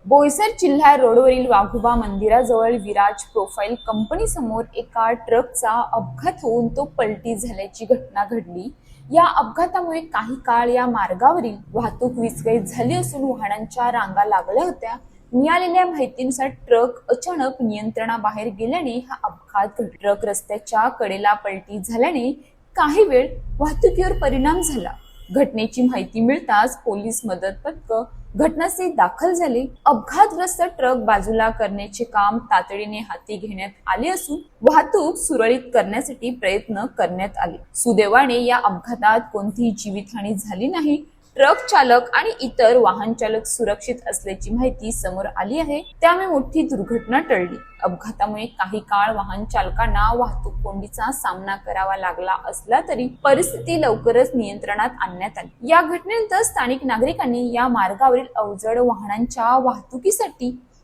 बोईसर जिल्हा रोडवरील वाघोबा मंदिराजवळ विराज प्रोफाईल कंपनी समोर एका ट्रकचा अपघात होऊन तो पलटी झाल्याची घटना घडली। या अपघातामुळे काही काळ या मार्गावरील वाहतूक विस्कळीत झाली असून वाहनांच्या रांगा लागल्या होत्या। मिळालेल्या माहितीनुसार ट्रक अचानक नियंत्रणाबाहेर गेल्याने हा अपघात घडला। ट्रक रस्त्याच्या कडेला पलटी झाल्याने काही वेळ वाहतुकीवर परिणाम झाला। घटनेची माहिती मिळताच पोलीस मदत पथक घटनास्थळी दाखल झाले। अपघातग्रस्त ट्रक बाजूला करण्याचे काम तातडीने हाती घेण्यात आले असून वाहतूक सुरळीत करण्यासाठी प्रयत्न करण्यात आले। सुदैवाने या अपघातात कोणतीही जीवितहानी झाली नाही। ट्रक चालक आणि इतर वाहन चालक सुरक्षित असल्याची माहिती समोर आली आहे, त्यामुळे मोठी दुर्घटना टळली। अपघातामुळे काही काळ वाहन चालकांना वाहतूक कोंडीचा सामना करावा लागला असला तरी परिस्थिती लवकरच नियंत्रणात आणण्यात आली। या घटनेनंतर स्थानिक नागरिकांनी या मार्गावरील अवजड वाहनांच्या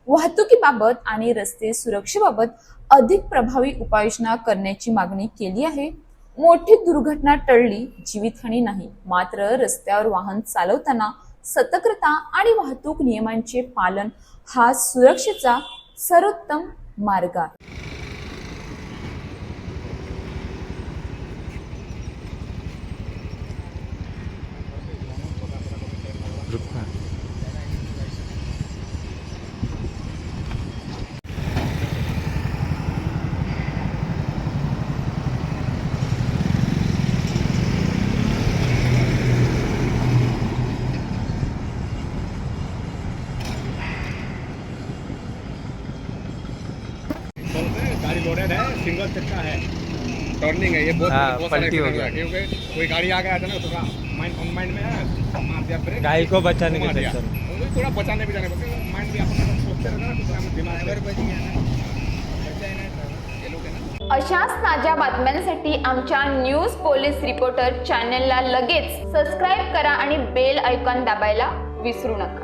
वाहतुकीबाबत आणि रस्ते सुरक्षेबाबत अधिक प्रभावी उपाययोजना करण्याची मागणी केली आहे। मोठी दुर्घटना टळली, जीवितहानी नाही, मात्र रस्त्यावर वाहन चालवताना सतर्कता आणि वाहतूक नियमांचे पालन हा सुरक्षेचा सर्वोत्तम मार्ग आहे। गाड़ी लोडेड है, सिंगल चक्का है, टर्निंग है, ये बहुत पलटी हो गया क्योंकि कोई गाड़ी आ गया था ना, थोड़ा माइंड में है, मार दिया ब्रेक, गाय को बचाने के दिया। चक्कर में थोड़ा बचाने भी जाने माइंड भी अपन सोचते रहते ना, तो हम दिमाग में बच गया ना, ये लोग है ना। अशाच ताज्या बातम्यांसाठी आमच्या न्यूज पोलीस रिपोर्टर चॅनलला लगेच सबस्क्राइब करा आणि बेल आयकॉन दाबायला विसरू नका।